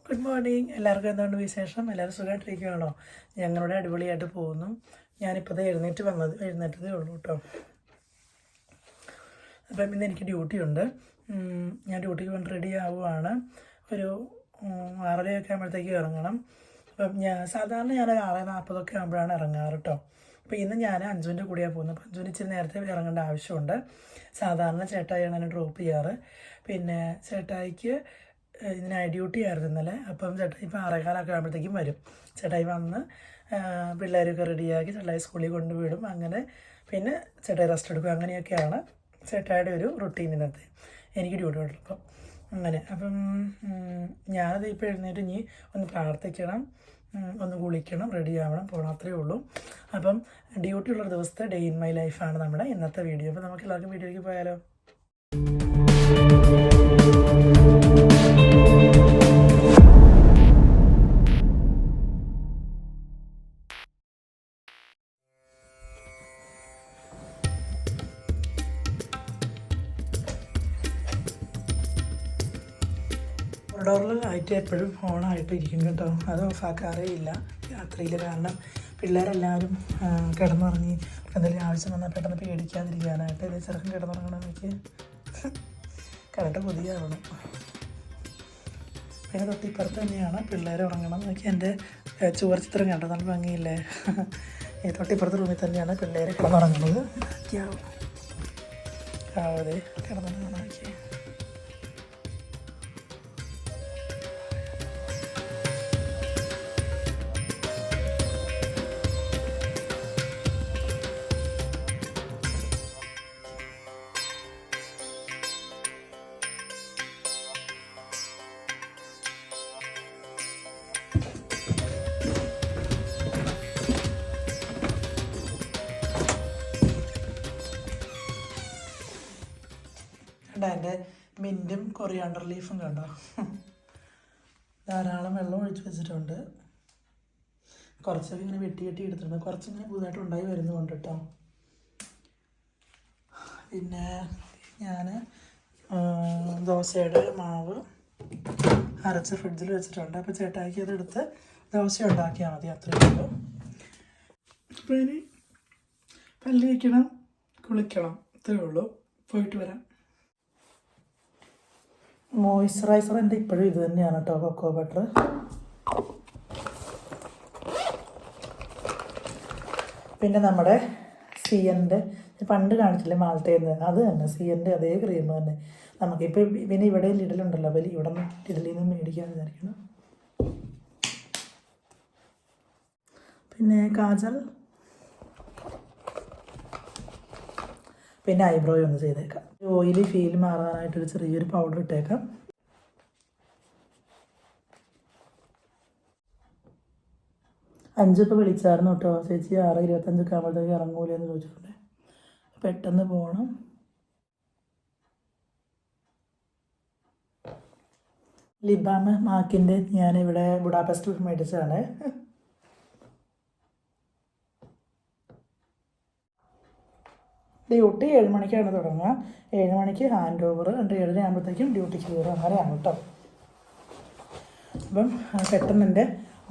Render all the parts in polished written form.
Good morning. എല്ലാവർക്കും എന്തുകൊണ്ട് വിശേഷം? എല്ലാവരും സുഖമായിട്ടിരിക്കുകയാണോ? ഞങ്ങളുടെ അടിപൊളിയായിട്ട് പോകുന്നു. ഞാനിപ്പോൾ എഴുന്നേറ്റതേ ഉള്ളൂ കേട്ടോ. അപ്പം ഇന്ന് എനിക്ക് ഡ്യൂട്ടി ഉണ്ട്. ഞാൻ ഡ്യൂട്ടിക്ക് കൊണ്ട് റെഡി ആവുകയാണ്. ഒരു 6:30 ആകുമ്പോഴത്തേക്ക് ഇറങ്ങണം. അപ്പം സാധാരണ ഞാൻ 6:40 ആകുമ്പോഴാണ് ഇറങ്ങാറ് കേട്ടോ. അപ്പോൾ ഇന്ന് ഞാൻ അഞ്ജുവിൻ്റെ കൂടെയാണ് പോകുന്നത്. അപ്പോൾ അഞ്ജുവിന് ഇച്ചിരി നേരത്തെ ഇറങ്ങേണ്ട ആവശ്യമുണ്ട്. സാധാരണ ചേട്ടായിയാണ് എന്നെ ഡ്രോപ്പ് ചെയ്യാറ്. പിന്നെ ചേട്ടായിക്ക് ഇതിന് ഡ്യൂട്ടി ആയിരുന്നു ഇന്നലെ. അപ്പം ചേട്ടായി ഇപ്പോൾ 6:15 ആകുമ്പോഴത്തേക്കും വരും. ചേട്ടായി വന്ന് പിള്ളേരൊക്കെ റെഡിയാക്കി ചേട്ടായി സ്കൂളിൽ കൊണ്ടുവിടും. അങ്ങനെ പിന്നെ ചേട്ടായി റെസ്റ്റ് എടുക്കും. അങ്ങനെയൊക്കെയാണ് ചേട്ടായിയുടെ ഒരു റുട്ടീൻ ഇന്നത്തെ. എനിക്ക് ഡ്യൂട്ടി ഉള്ളപ്പം അങ്ങനെ. അപ്പം ഞാനത് ഇപ്പോൾ എഴുന്നേറ്റ് ഇനി ഒന്ന് പ്രാർത്ഥിക്കണം, ഒന്ന് കുളിക്കണം, റെഡി ആവണം, പോകണം, അത്രയേ ഉള്ളൂ. അപ്പം ഡ്യൂട്ടി ഉള്ള ദിവസത്തെ ഡേ ഇൻ മൈ ലൈഫാണ് നമ്മുടെ ഇന്നത്തെ വീഡിയോ. അപ്പോൾ നമുക്ക് എല്ലാവർക്കും വീഡിയോയ്ക്ക് പോയാലോ? ഡോറിൽ ലൈറ്റ് എപ്പോഴും ഓണായിട്ട് ഇരിക്കും കേട്ടോ. അത് ഓഫാക്കാറേ ഇല്ല രാത്രിയിൽ. കാരണം പിള്ളേരെല്ലാവരും കിടന്നുറങ്ങി എന്തെങ്കിലും ആവശ്യം വന്നാൽ പെട്ടെന്ന് പേടിക്കാതിരിക്കാനായിട്ട്. ഇത് ചെറുക്കൻ കിടന്നുറങ്ങണമെന്ന് എനിക്ക് കറക്റ്റ് കൊതിയാവണം. പിന്നെ തൊട്ടിപ്പുറത്ത് തന്നെയാണ് പിള്ളേർ ഉറങ്ങണം എന്നൊക്കെ എൻ്റെ ചുവർ ചിത്രം കണ്ടോ, നല്ല ഭംഗിയില്ലേ? ഈ തൊട്ടിപ്പുറത്ത് റൂമിൽ തന്നെയാണ് പിള്ളേർ കിടന്നുറങ്ങുന്നത്. അതെ കിടന്നുറങ്ങണമെന്നൊക്കെ. എൻ്റെ മിൻറ്റും കൊറിയാണ്ടർ ലീഫും കണ്ടോ, ധാരാളം വെള്ളം ഒഴിച്ച് വെച്ചിട്ടുണ്ട്. കുറച്ചൊക്കെ ഇങ്ങനെ വെട്ടി എടുത്തിട്ടുണ്ട്. കുറച്ചിങ്ങനെ പുതുതായിട്ട് ഉണ്ടായി വരുന്നുണ്ട് കേട്ടോ. പിന്നെ ഞാൻ ദോശയുടെ മാവ് അരച്ച് ഫ്രിഡ്ജിൽ വെച്ചിട്ടുണ്ട്. അപ്പോൾ ചേട്ടായിക്ക് അതെടുത്ത് ദോശ ഉണ്ടാക്കിയാൽ മതി, അത്രയേ ഉള്ളൂ. അപ്പോൾ ഇനി പല്ല് വയ്ക്കണം, കുളിക്കണം, അത്രയേ ഉള്ളൂ. പോയിട്ട് വരാം. മോയ്സ്ചറൈസർ എൻ്റെ ഇപ്പോഴും ഇത് തന്നെയാണ് കേട്ടോ, കൊക്കോ ബട്ടർ. പിന്നെ നമ്മുടെ സിയൻ്റെ പണ്ട് കാണിച്ചില്ലേ മാൾട്ടേന്ന്, അത് തന്നെ സിയൻ്റെ അതേ ക്രീം തന്നെ. നമുക്കിപ്പോൾ പിന്നെ ഇവിടെ ലിഡിലുണ്ടല്ലോ, അപ്പോൾ ഇവിടെ നിന്ന് ലിഡിലിൽ നിന്ന് മേടിക്കാൻ വിചാരിക്കണം. പിന്നെ കാജൽ, പിന്നെ ഐബ്രോ ഒന്ന് ചെയ്തേക്കാം. ഓയിലി ഫീൽ മാറാനായിട്ടൊരു ചെറിയൊരു പൗഡർ ഇട്ടേക്കാം. അഞ്ചിപ്പോൾ വിളിച്ചായിരുന്നു കേട്ടോ, ചേച്ചി 6:25 ആകുമ്പോഴത്തേക്ക് ഇറങ്ങൂലെന്ന് ചോദിച്ചിട്ടുണ്ട്. പെട്ടെന്ന് പോകണം. ലിബാം മാക്കിൻ്റെ ഞാനിവിടെ ബുഡാപെസ്റ്റ് മേടിച്ചതാണ്. ഡ്യൂട്ടി 7 മണിക്കാണ് തുടങ്ങുക. 7 മണിക്ക് ഹാൻഡ് ഓവർ, 7:30 ആകുമ്പോഴത്തേക്കും ഡ്യൂട്ടിക്ക് കയറുക. അങ്ങനെയാണ് കേട്ടോ. അപ്പം പെട്ടെന്ന് എൻ്റെ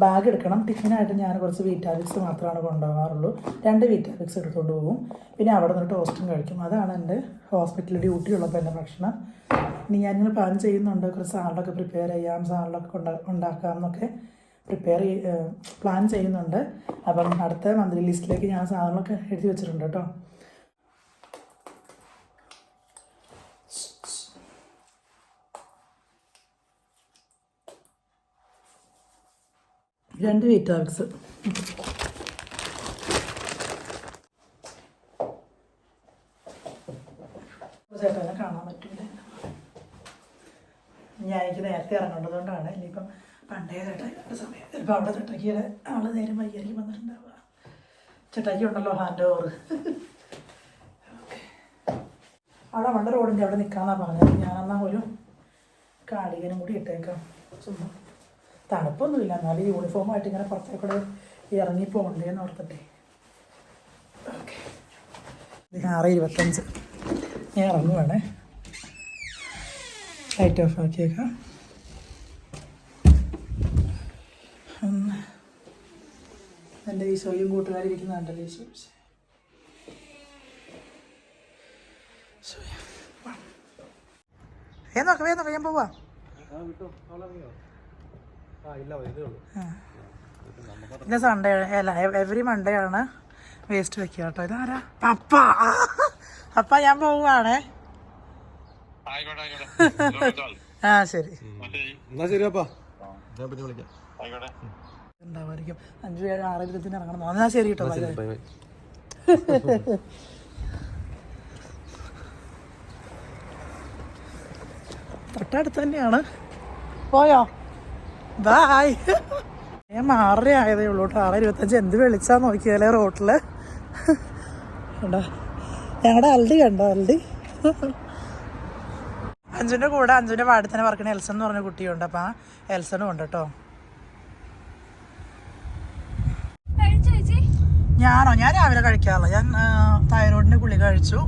ബാഗ് എടുക്കണം. ടിഫിനായിട്ട് ഞാൻ കുറച്ച് വീറ്റാലിക്സ് മാത്രമാണ് കൊണ്ടുപോകാറുള്ളൂ. 2 വീറ്റാലിക്സ് എടുത്തുകൊണ്ട് പോകും. പിന്നെ അവിടെ നിന്ന് ടോസ്റ്റും കഴിക്കും. അതാണ് എൻ്റെ ഹോസ്പിറ്റലിൽ ഡ്യൂട്ടി ഉള്ളപ്പോൾ എൻ്റെ ഭക്ഷണം. ഇനി ഞാനിങ്ങനെ പ്ലാൻ ചെയ്യുന്നുണ്ട്, കുറച്ച് സാലഡൊക്കെ പ്രിപ്പയർ ചെയ്യാം, സാലഡൊക്കെ ഉണ്ടാക്കാം എന്നൊക്കെ പ്ലാൻ ചെയ്യുന്നുണ്ട്. അപ്പം അടുത്ത മന്ത്ലി ലിസ്റ്റിലേക്ക് ഞാൻ സാധനങ്ങളൊക്കെ എഴുതി വെച്ചിട്ടുണ്ട് കേട്ടോ. രണ്ട് വീറ്റാലിക്സ്. ചേട്ടനെ കാണാൻ പറ്റില്ല. ഞാൻ എനിക്ക് നേരത്തെ ഇറങ്ങേണ്ടതുകൊണ്ടാണ്. ഇനിയിപ്പം പണ്ടേ ചേട്ടായിൻ്റെ സമയം ചിലപ്പോൾ അവിടെ ചേട്ടാക്കിയ ആൾ നേരം വൈകിയായിരിക്കും വന്നിട്ടുണ്ടാവുക. ചേട്ടാക്കി ഉണ്ടല്ലോ ഹാൻഡ് ഓവർ. ഓക്കെ, അവിടെ വണ്ട റോഡിൻ്റെ അവിടെ നിൽക്കാമെന്നാണ് പറഞ്ഞത്. ഞാനെന്നാൽ ഒരു കാർഡിഗനും കൂടി ഇട്ടേക്കാം. ചുമ്മാ തണുപ്പൊന്നുമില്ല, എന്നാലും യൂണിഫോമായിട്ട് ഇങ്ങനെ പുറത്തേക്കൂടെ ഇറങ്ങി പോകണ്ടേന്ന് ഓർത്തിട്ടെ. ഓക്കെ, 6:25 ഞാൻ ഇറങ്ങുവാണേ. Light of ആക്കിയേക്കാം. എൻ്റെ ഈശോയും കൂട്ടുകാരും ഇരിക്കുന്നുണ്ടല്ലോ ഈശോ. നോക്കാം ഞാൻ പോവാ. പിന്നെ സൺഡേ അല്ല എവറി മൺഡേ ആണ് വേസ്റ്റ് വെക്കുക കേട്ടോ. ഇതാരാ? പപ്പ. പപ്പ ഞാൻ പോവാണേ. ആ ശരി ഉണ്ടാവുമായിരിക്കും. 5, 7, 6 വിധത്തിന് ഇറങ്ങണം. എന്നാ ശരി കേട്ടോ. തൊട്ടടുത്ത് തന്നെയാണ്. പോയോ? ബായ്. ഞാൻ 6:30 ആയതേ ഉള്ളൂ കേട്ടോ. 6:25. എന്ത് വെളിച്ചാ നോക്കിയാലേ റോട്ടില്. കണ്ടോ ഞങ്ങളുടെ അൽഡി കണ്ടോ? അൽഡി. അഞ്ജുവിൻ്റെ കൂടെ അഞ്ജുവിൻ്റെ വാർഡിൽ തന്നെ വർക്കണ എൽസൺ എന്ന് പറഞ്ഞ കുട്ടിയുണ്ട്. അപ്പം ആ എൽസണും ഉണ്ട് കേട്ടോ. ഞാനോ? ഞാൻ രാവിലെ കഴിക്കാറില്ല. ഞാൻ തൈറോയിഡിൻ്റെ ഗുളിക കഴിച്ചു.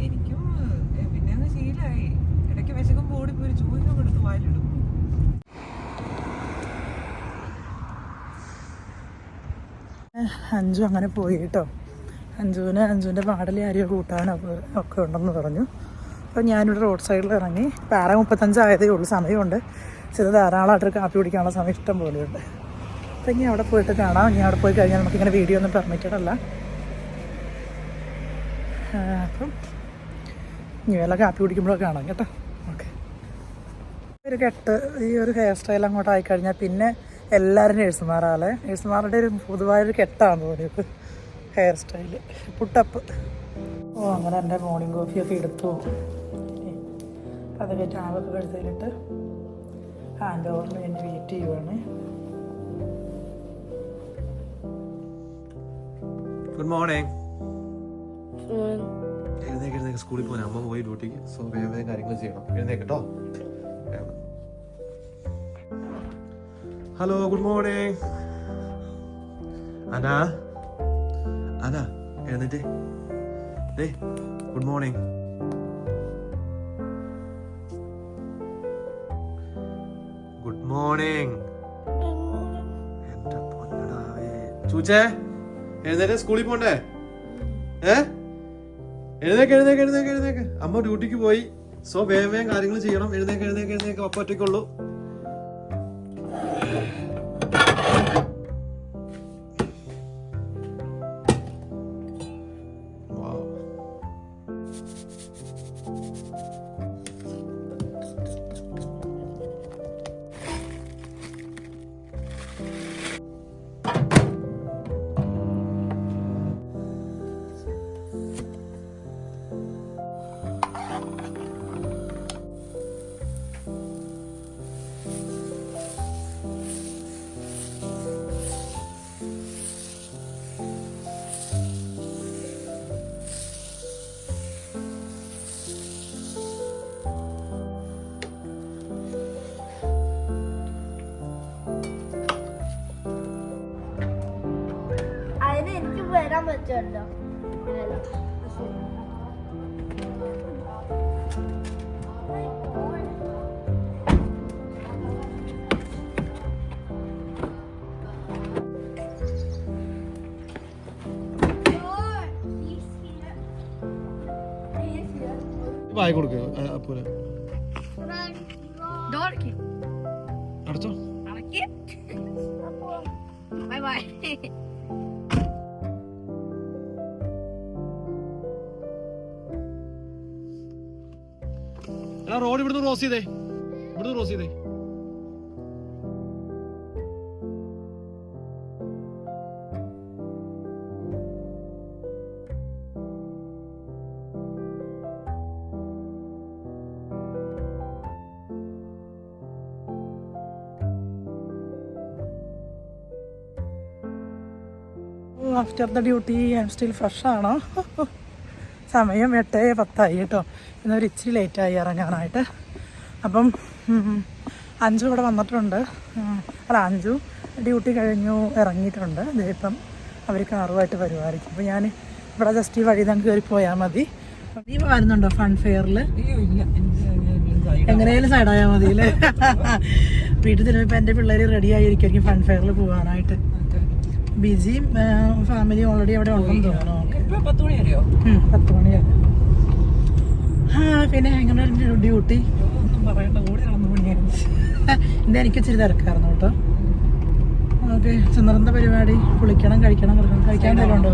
എനിക്കും പിന്നെ ശീലമായി. ഇടയ്ക്ക് വിശക്കും ഓടിപ്പോ ഒരു ചൂരൊക്കെ എടുത്ത് വായിലിടും. അഞ്ജു അങ്ങനെ പോയി കേട്ടോ. അഞ്ജുവിൻ്റെ പാടലി ആരെയോ കൂട്ടാനൊക്കെ ഒക്കെ ഉണ്ടെന്ന് പറഞ്ഞു. അപ്പോൾ ഞാനിവിടെ റോഡ് സൈഡിൽ ഇറങ്ങി. 6:35 ആയതേ ഉള്ളൂ. സമയമുണ്ട്. ചില ധാരാളമായിട്ട് കാപ്പി കുടിക്കാനുള്ള സമയം ഇഷ്ടം പോലെയുണ്ട്. അപ്പം ഇനി അവിടെ പോയിട്ട് കാണാം. ഇനി അവിടെ പോയി കഴിഞ്ഞാൽ നമുക്കിങ്ങനെ വീഡിയോ ഒന്നും പെർമിറ്റഡ് അല്ല. അപ്പം ഇനി വല്ല കാപ്പി കുടിക്കുമ്പോഴൊക്കെ കാണാം കേട്ടോ. ഓക്കെ. ഒരു കെട്ട് ഈ ഒരു ഹെയർ സ്റ്റൈൽ അങ്ങോട്ട് ആയിക്കഴിഞ്ഞാൽ പിന്നെ എല്ലാവരും നേഴ്സുമാരാളെ. നേഴ്സുമാരുടെ ഒരു പൊതുവായൊരു കെട്ടാണ് തോന്നിയത് ഹെയർ സ്റ്റൈല്. പുട്ടപ്പ്. ഓ അങ്ങനെ എൻ്റെ മോർണിംഗ് കോഫിയൊക്കെ എടുത്തു. അതൊക്കെ ടാബൊക്കെ കഴുത്തയിലിട്ട് ഹാൻഡ് ഓവറിന് വേണ്ടി വെയിറ്റ് ചെയ്യുവാണ്. Good morning. എഴുന്നേക്ക് സ്കൂളിൽ പോകാൻ. അമ്മ പോയി ഡ്യൂട്ടിക്ക്. സോ വേഗം കാര്യങ്ങൾ ചെയ്യണം. എഴുന്നേക്കട്ടോ. Hello good morning. അനാ എഴുന്നേറ്റ്. Good morning. Good morning. എന്റെ പൊന്നടാവേ. ചൂച്ചേ എഴുന്നേറ്റ്. സ്കൂളിൽ പോണ്ടേ? എഴുന്നേക്ക്. അമ്മ ഡ്യൂട്ടിക്ക് പോയി. സോ വേഗം കാര്യങ്ങൾ ചെയ്യണം. എഴുന്നേക്ക്. ഒപ്പ ഒറ്റയ്ക്കുള്ളൂ. വരാൻ പറ്റുമല്ലോ. വായി കൊടുക്കുക. അടച്ചോ. Bye bye. റോഡ് ഇവിടുന്ന് ക്രോസ് ചെയ്തേ. After the duty I'm still fresh ആണോ? സമയം 8:10 കേട്ടോ. ഇന്നൊരു ഇച്ചിരി ലേറ്റായി ഇറങ്ങാനായിട്ട്. അപ്പം അഞ്ജു ഇവിടെ വന്നിട്ടുണ്ട്. അഞ്ജു ഡ്യൂട്ടി കഴിഞ്ഞു ഇറങ്ങിയിട്ടുണ്ട്. ഇപ്പം അവർ കാറുമായിട്ട് വരുമായിരിക്കും. അപ്പോൾ ഞാൻ ഇവിടെ ജസ്റ്റ് ഈ വഴി നമുക്ക് കയറി പോയാൽ മതി. നീ വരുന്നുണ്ടോ ഫൺ ഫെയറിൽ? എങ്ങനെയാലും സൈഡായാൽ മതി അല്ലേ? വീട്ടിൽ തിരുമ്പോൾ എൻ്റെ പിള്ളേർ റെഡി ആയിരിക്കും ഫൺ ഫെയറിൽ പോകാനായിട്ട്. ബിജിയും ഫാമിലിയും ഓൾറെഡി അവിടെ ഉണ്ടെന്ന് തോന്നുന്നു. ഓക്കെ, 10 മണി അറിയോ? 10 മണിയാണ്. പിന്നെ എങ്ങനെ ഡ്യൂട്ടി ഒന്നും പറയണ്ട, ഓടി നടന്നു മണിയായിരുന്നു. ഇന്ന് എനിക്ക് ഇച്ചിരി തിരക്കായിരുന്നു കേട്ടോ. ഓക്കെ, ചെന്നറിന്റെ പരിപാടി, കുളിക്കണം, കഴിക്കണം, കിടക്കണം. കഴിക്കാൻ എന്തെങ്കിലും ഉണ്ടോ?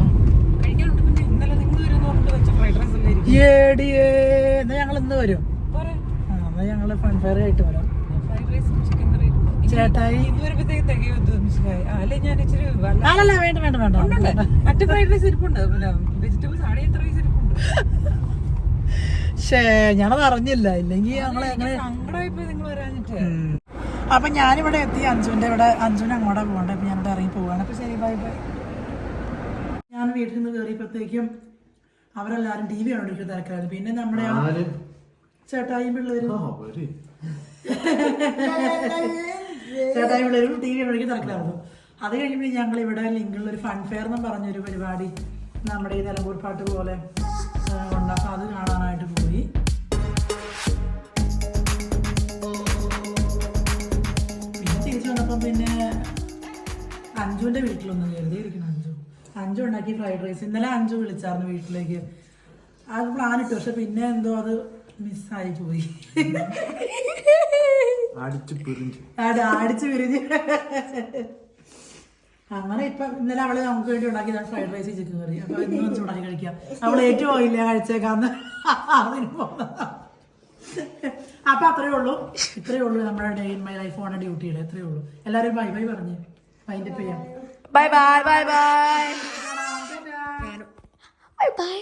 കഴിക്കാനുണ്ട്. പിന്നെ ഇന്നലെ നിങ്ങൾ വരുമെന്ന് പറഞ്ഞിട്ട് വെച്ച ഫ്രൈഡ് റൈസ് അല്ലേ ഇരിക്കും. ഏടിയേ, എന്നാ ഞങ്ങൾ ഇന്ന് വരും. എന്നാ ഞങ്ങള് ഫൺ ഫെയർ ആയിട്ട് വരാം. ഫ്രൈഡ് റൈസും ചിക്കൻ കറി ചേട്ടായി ഇതുവരെത്തേക്ക് തികയോ മനസ്സിലായി. അല്ലെ ഞാൻ ഇച്ചിരി അല്ലല്ല, വേണ്ട വേണ്ട വേണ്ട. മറ്റു ഫ്രൈഡ് റൈസ് ഇരിപ്പുണ്ട്, പിന്നെ വെജിറ്റബിൾസ് ആടെ റൈസ് ഇരിപ്പുണ്ട്. ശേ, ഞാനത് അറിഞ്ഞില്ല. ഇല്ലെങ്കിൽ ഞങ്ങള് എങ്ങനെ സങ്കടമായിപ്പോയി നിങ്ങൾ വരാഞ്ഞിട്ട്. അപ്പൊ ഞാനിവിടെ എത്തി. അഞ്ജുവിന്റെ ഇവിടെ, അഞ്ജുവിന് അങ്ങോട്ടാ പോകണ്ടേ. അപ്പൊ ഞാനിവിടെ ഇറങ്ങി പോവാണ്. അപ്പൊ ശരി, ബൈ ബൈ. ഞാൻ വീട്ടിൽ നിന്ന് കയറിയപ്പോഴത്തേക്കും അവരെല്ലാരും TV കണ്ടോണ്ടിരിക്കുന്ന തിരക്കായിരുന്നു. പിന്നെ നമ്മുടെ ചേട്ടായും പിള്ളേരും TV കണ്ടോണ്ടിരിക്കുന്ന തിരക്കിലായിരുന്നു. അത് കഴിയുമ്പോൾ ഞങ്ങൾ ഇവിടെ ലിങ്കുള്ള ഒരു ഫൺ ഫെയർ എന്ന് പറഞ്ഞൊരു പരിപാടി നമ്മുടെ ഈ നിലമ്പൂർ പാട്ട് പോലെ ഉണ്ട്. അപ്പൊ അത് കാണാനായിട്ട് പോയി. പിന്നെ തിരിച്ചു വന്നപ്പം പിന്നെ അഞ്ജുവിന്റെ വീട്ടിലൊന്നും കരുതിയിരിക്കണം. അഞ്ജു ഉണ്ടാക്കി ഫ്രൈഡ് റൈസ്. ഇന്നലെ അഞ്ജു വിളിച്ചായിരുന്നു വീട്ടിലേക്ക്. അത് പ്ലാൻ ഇട്ടു, പക്ഷെ പിന്നെ എന്തോ അത് മിസ്സായി പോയി. അടിച്ചു പിരിഞ്ഞ്. അങ്ങനെ ഇപ്പൊ ഇന്നലെ അവള് നമുക്ക് വേണ്ടി ഉണ്ടാക്കിയതാണ് ഫ്രൈഡ് റൈസ്, ചിക്കൻ കറി. അപ്പൊ ഇന്ന് ചൂടാക്കി കഴിക്കാം. അവള് ഏറ്റവും പോയില്ല, കഴിച്ചേക്കാന്ന് അതിന് പോകുന്ന. അപ്പൊ ഇത്രയേ ഉള്ളൂ നമ്മുടെ day in my life on ഡ്യൂട്ടിയുടെ. ഇത്രയേ ഉള്ളൂ. എല്ലാവരും ബൈ ബൈ പറഞ്ഞ് വൈൻഡപ്പ് ചെയ്യാം. Bye bye bye bye bye by.